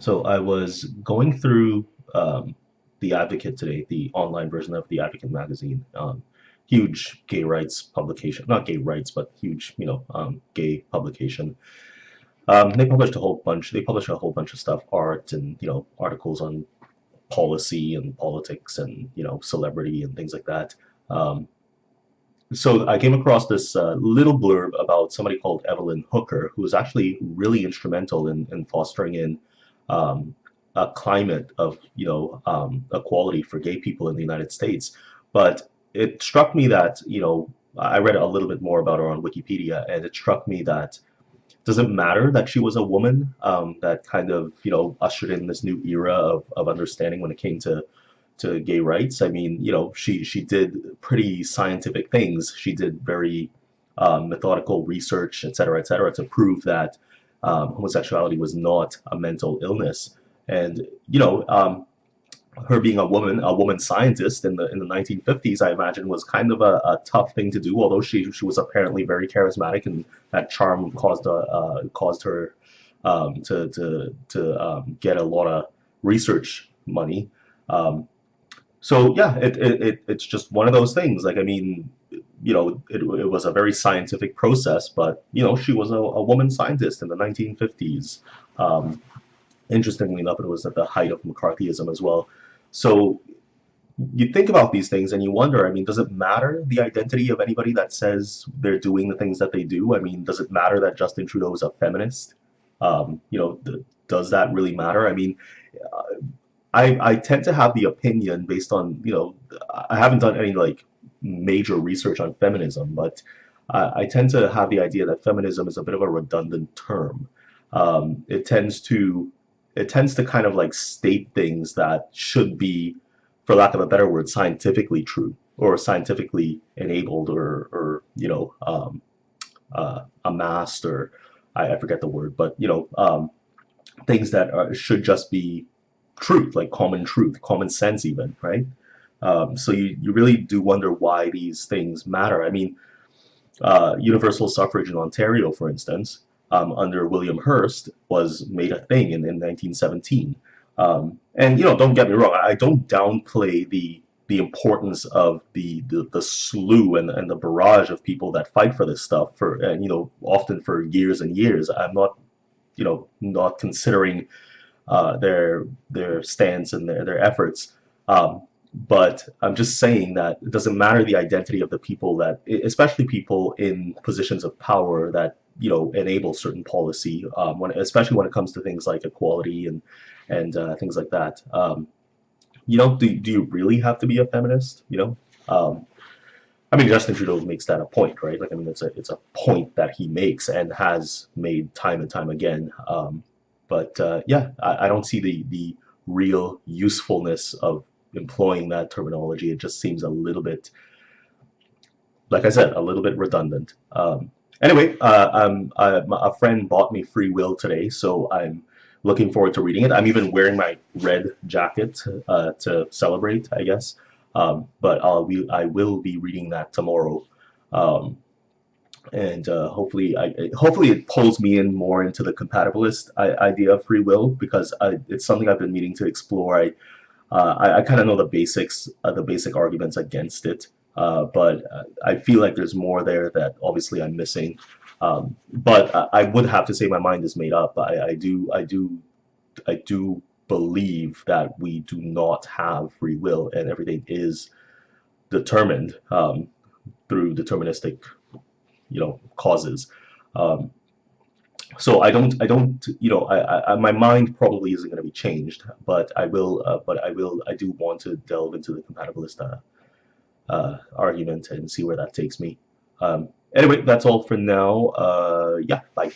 So I was going through The Advocate today, the online version of The Advocate magazine. Huge gay rights publication, not gay rights, but huge, gay publication. They published a whole bunch. They published a whole bunch of stuff, art and articles on policy and politics and celebrity and things like that. Um, so I came across this little blurb about somebody called Evelyn Hooker, who was actually really instrumental in fostering in um, a climate of equality for gay people in the United States. But it struck me that I read a little bit more about her on Wikipedia, and it struck me that does it matter that she was a woman that kind of ushered in this new era of understanding when it came to gay rights. I mean, she did pretty scientific things. She did very methodical research, et cetera, to prove that homosexuality was not a mental illness. And her being a woman scientist in the 1950s, I imagine, was kind of a tough thing to do. Although she was apparently very charismatic, and that charm caused her to get a lot of research money. Um, so yeah, it's just one of those things. Like I mean, it was a very scientific process, but she was a woman scientist in the 1950s. Um, Interestingly enough, it was at the height of McCarthyism as well. So you think about these things and you wonder, I mean, does it matter the identity of anybody that says they're doing the things that they do? I mean, does it matter that Justin Trudeau is a feminist? Does that really matter? I mean, I tend to have the opinion based on, I haven't done any like major research on feminism, but I tend to have the idea that feminism is a bit of a redundant term. It tends to kind of like state things that should be, for lack of a better word, scientifically true or scientifically enabled or amassed or I forget the word, but things that should just be truth, common sense even, right? So you really do wonder why these things matter. I mean, universal suffrage in Ontario, for instance, under William Hearst, was made a thing in 1917. And don't get me wrong, I don't downplay the importance of the slew and the barrage of people that fight for this stuff for and often for years and years. I'm not not considering their stance and their efforts. But I'm just saying that it doesn't matter the identity of the people that, especially people in positions of power that enable certain policy, especially when it comes to things like equality and things like that. Do you really have to be a feminist? I mean, Justin Trudeau makes that a point, right? Like, I mean, it's a point that he makes and has made time and time again. But yeah, I don't see the real usefulness of employing that terminology. It just seems a little bit, like I said, a little bit redundant. Anyway, a friend bought me Free Will today, so I'm looking forward to reading it. I'm even wearing my red jacket to celebrate, I guess. But I will be reading that tomorrow. Um, and hopefully it pulls me in more into the compatibilist idea of free will because it's something I've been meaning to explore. I kind of know the basic arguments against it, but I feel like there's more there that obviously I'm missing. But I would have to say my mind is made up. I do believe that we do not have free will and everything is determined through deterministic causes. Um, so I don't, my mind probably isn't going to be changed, but I do want to delve into the compatibilist argument and see where that takes me. Anyway, that's all for now. Yeah, bye.